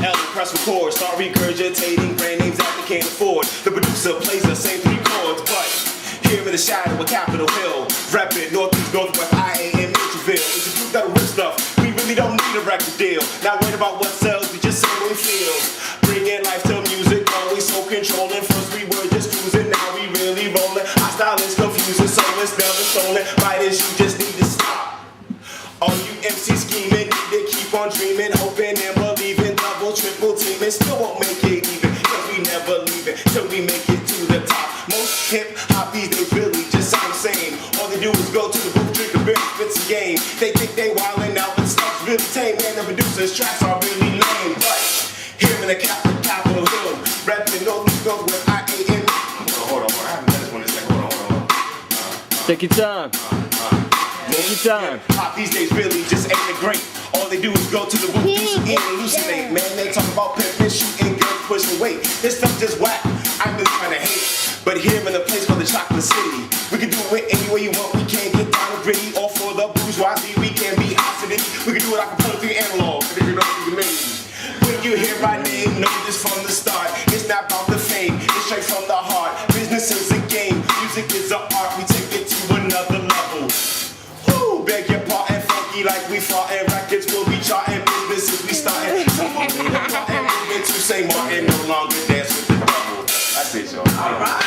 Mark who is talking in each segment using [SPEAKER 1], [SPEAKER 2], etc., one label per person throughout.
[SPEAKER 1] L and press record. Start regurgitating brand names that they can't afford. The producer plays the same 3 chords, but here in the shadow of Capitol Hill, reppin' Northeast, Northwest, IA, and Mitchellville. It's the group that'll rip stuff. We really don't need a record deal. Not worried about what sells, we just say what we feel. Bringing life to music, always so controlling. First we were just cruising, now we really rolling. Our style is confusing, so it's never stolen. Writers, you just need to stop. All you MCs scheming, need to keep on dreaming, hoping and believing, double, triple teaming, still won't make it even, cause we never leave it till we make it to the top. Most hip hop these days really just sound the same. All they do is go to the booth, drink a beer, spit some game. They think they wildin' out, but stuff's really tame. Man, the producers' tracks are really lame. But here in the Capitol Hill, reppin' Northeast, Northwest, IA, and Hold on, I haven't done this one in a second. Hold on.
[SPEAKER 2] Take your time. Take your time.
[SPEAKER 1] Pop these days really just ain't it great. All they do is go to the booth, do some eat, hallucinate. Man, they talk about pimpin', shooting, girls, pushing weight. This stuff just whack. I'm really trying to hate. But here in the place called the Chocolate City, we can do it any way you want. We can't get down and gritty. Or for the bourgeoisie, we can be obstinate. We can do it like a put through analog. If you know what you mean. When you hear my name, know this from the start. It's not about the fame, it's straight from the heart. Business is a game, music is an art. We take it to another level. Woo, beg your pardon, funky like we fartin'. Records will be charting, businesses we startin'. Someone will be and moving to say Martin no longer dance with the devil. That's it, y'all. All right.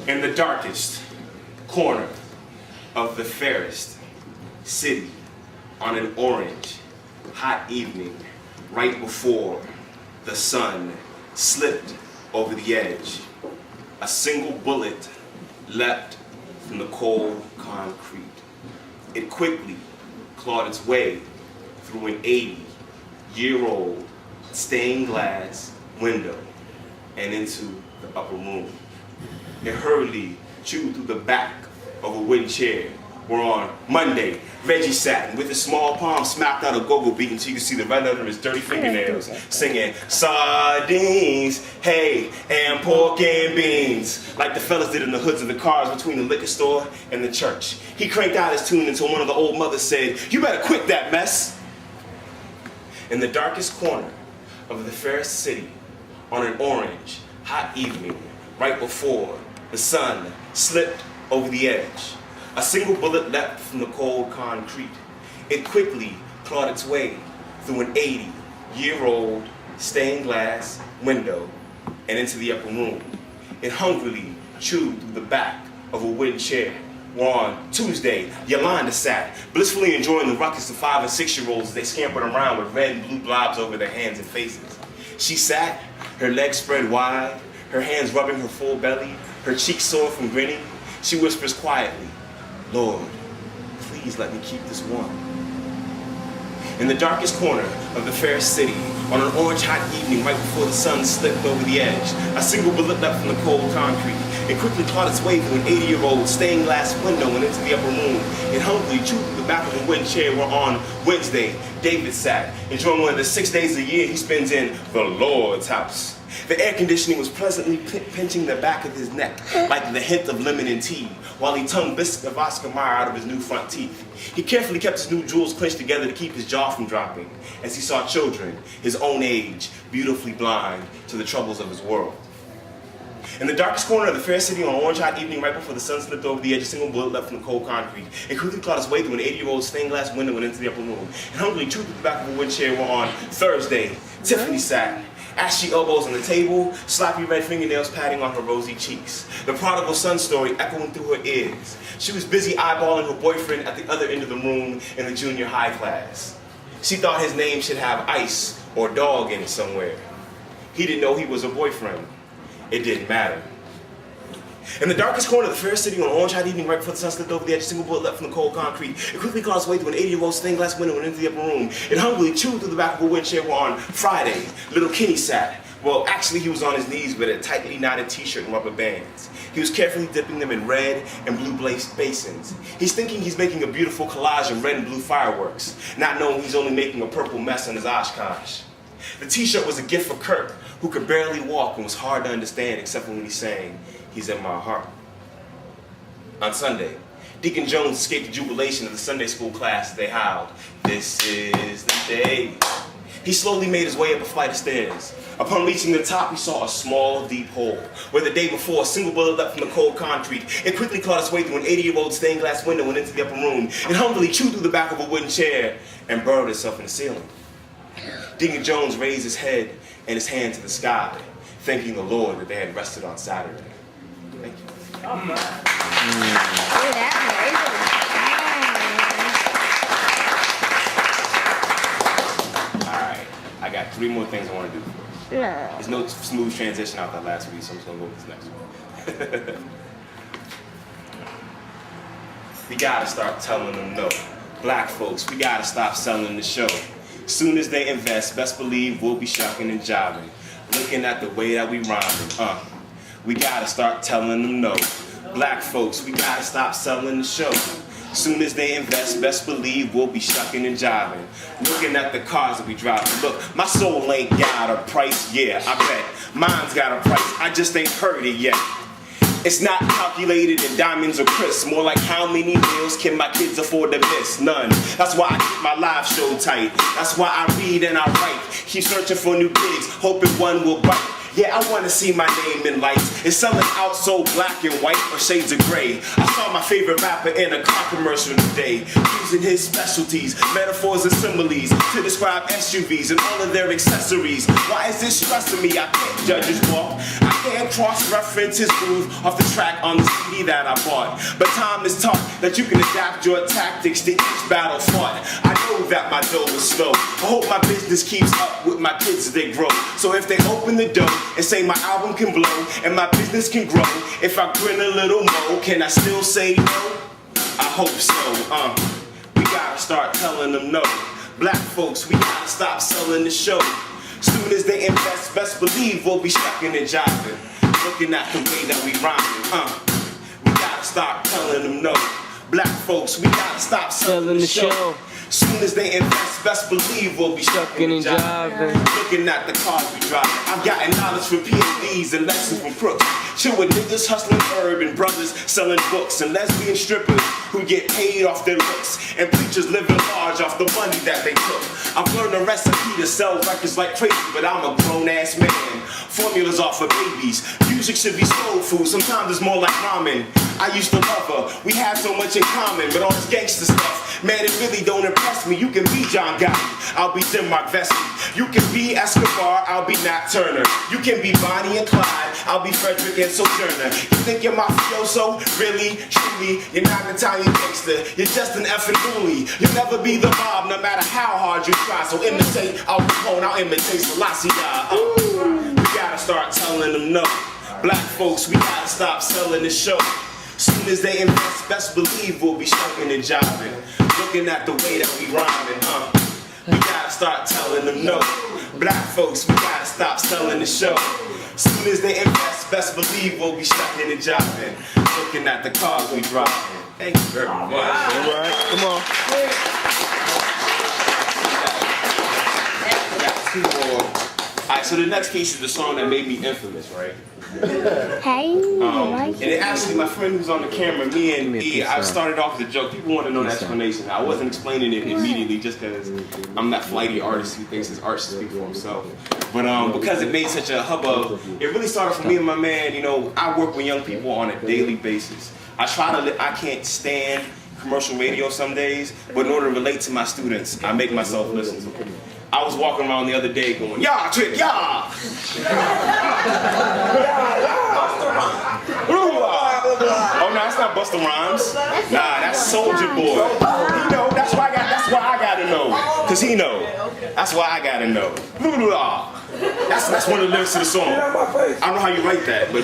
[SPEAKER 1] In the darkest corner of the fairest city, on an orange, hot evening, right before the sun slipped over the edge, a single bullet leapt from the cold concrete. It quickly clawed its way through an 80-year-old stained glass window and into the upper room. It hurriedly chewed through the back of a wooden chair where on Monday, Reggie sat with his small palm smacked out a go-go beat until you could see the right under his dirty fingernails, singing sardines, hay, and pork and beans, like the fellas did in the hoods of the cars between the liquor store and the church. He cranked out his tune until one of the old mothers said, "You better quit that mess." In the darkest corner of the fairest city, on an orange, hot evening, right before the sun slipped over the edge, a single bullet leapt from the cold concrete. It quickly clawed its way through an 80-year-old stained glass window and into the upper room. It hungrily chewed through the back of a wooden chair where on Tuesday, Yolanda sat, blissfully enjoying the ruckus of 5- and 6-year-olds as they scampered around with red and blue blobs over their hands and faces. She sat, her legs spread wide, her hands rubbing her full belly, her cheeks sore from grinning. She whispers quietly, "Lord, please let me keep this warm." In the darkest corner of the fairest city, on an orange hot evening right before the sun slipped over the edge, a single bullet leapt from the cold concrete. It quickly clawed its way through an 80-year-old stained glass window and into the upper room. It hungrily chewed through the back of a wooden chair where on Wednesday, David sat, enjoying one of the 6 days a year he spends in the Lord's house. The air conditioning was pleasantly pinching the back of his neck, like the hint of lemon and tea, while he tongued biscuit of Oscar Mayer out of his new front teeth. He carefully kept his new jewels clenched together to keep his jaw from dropping, as he saw children, his own age, beautifully blind to the troubles of his world. In the darkest corner of the fair city on an orange hot evening right before the sun slipped over the edge, a single bullet leapt from the cold concrete. It quickly clawed its way through an 80-year-old stained glass window and into the upper room. And hungrily chewed through the back of a wooden chair where on Thursday, Tiffany sat, ashy elbows on the table, sloppy red fingernails patting on her rosy cheeks. The prodigal son story echoing through her ears. She was busy eyeballing her boyfriend at the other end of the room in the junior high class. She thought his name should have ice or dog in it somewhere. He didn't know he was a boyfriend. It didn't matter. In the darkest corner of the fair city on an orange hot evening right before the sun slipped over the edge, a single bullet leapt from the cold concrete. It quickly clawed its way through an 80-year-old stained glass window and into the upper room. It hungrily chewed through the back of a wooden chair where on Friday, little Kenny sat. Well, actually he was on his knees with a tightly knotted t-shirt and rubber bands. He was carefully dipping them in red and blue basins. He's thinking he's making a beautiful collage of red and blue fireworks, not knowing he's only making a purple mess on his Oshkosh. The t-shirt was a gift for Kurt, who could barely walk and was hard to understand except for when he sang, "He's in my heart." On Sunday, Deacon Jones escaped the jubilation of the Sunday school class as they howled, "This is the day." He slowly made his way up a flight of stairs. Upon reaching the top, he saw a small, deep hole, where the day before, a single bullet leapt from the cold concrete. It quickly clawed its way through an 80-year-old stained glass window and into the upper room. It humbly chewed through the back of a wooden chair and burrowed itself in the ceiling. Deacon Jones raised his head and his hand to the sky, thanking the Lord that they had rested on Saturday. Thank you. I got 3 more things I want to do for you. There's no smooth transition out that last week, so I'm just going to go with this next one. We got to start telling them no. Black folks, we got to stop selling the show. Soon as they invest, best believe we'll be shucking and jiving. Looking at the way that we rhyming, we got to start telling them no. Black folks, we got to stop selling the show. Soon as they invest, best believe we'll be shucking and jiving. Looking at the cars that we drive. Look, my soul ain't got a price, yeah, I bet. Mine's got a price, I just ain't heard it yet. It's not calculated in diamonds or crisps. More like how many meals can my kids afford to miss? None. That's why I keep my live show tight. That's why I read and I write. Keep searching for new gigs, hoping one will bite. Yeah, I want to see my name in lights. Is selling out so black and white or shades of gray? I saw my favorite rapper in a car commercial today, using his specialties, metaphors and similes to describe SUVs and all of their accessories. Why is this stressing me? I can't judge his walk. I can't cross-reference his groove off the track on the CD that I bought. But time has taught that you can adapt your tactics to each battle fought. I know that my dough is slow. I hope my business keeps up with my kids as they grow. So if they open the door and say my album can blow and my business can grow, if I grin a little more, can I still say no? I hope so. We gotta start telling them no. Black folks, we gotta stop selling the show. Soon as they invest, best believe we'll be shucking and jiving. Looking at the way that we rhyming, we gotta start telling them no. Black folks, we gotta stop selling the show. Soon as they invest, best believe we'll be shucking and jiving. Looking at the cars we drive. I've gotten knowledge from PhDs and lessons from crooks. Chill with niggas hustling herb and brothers selling books and lesbian strippers who get paid off their looks and preachers living large off the money that they took. I've learned a recipe to sell records like crazy, but I'm a grown-ass man. Formulas are for babies. Music should be soul food. Sometimes it's more like ramen. I used to love her. We had so much in common, but all this gangster stuff, man, it really don't impress me. You can be John Gotti, I'll be Jim Mark Vesey. You can be Escobar, I'll be Nat Turner. You can be Bonnie and Clyde, I'll be Frederick and Sojourner. You think you're mafioso? Really? Truly? You're not an Italian gangster, you're just an effing bully. You'll never be the mob, no matter how hard you try. So imitate Al Capone, I'll imitate Selassie. We gotta start telling them no. Black folks, we gotta stop selling the show. Soon as they invest, best believe we'll be shucking and jiving. Looking at the way that we rhyming, we gotta start telling them no. Black folks, we gotta stop selling the show. Soon as they invest, best believe we'll be shucking and jiving. Looking at the cars we driving. Thank you very much.
[SPEAKER 2] All right, come on.
[SPEAKER 1] Got 2 more. Alright, so the next piece is the song that made me infamous, right?
[SPEAKER 3] Hey,
[SPEAKER 1] and it actually, my friend who's on the camera, me and E, I started off with a joke. People want to know the explanation. I wasn't explaining it immediately just because I'm that flighty artist who thinks his art should speak for himself. But because it made such a hubbub, it really started for me and my man. You know, I work with young people on a daily basis. I can't stand commercial radio some days, but in order to relate to my students, I make myself listen to them. I was walking around the other day going, "Yah, trick, yah!" Oh no, that's not Busta Rhymes. Nah, that's Soulja Boy. He know. That's why I gotta know. Cause he know. That's why I gotta know. That's one of the lyrics to the song. I don't know how you write that, but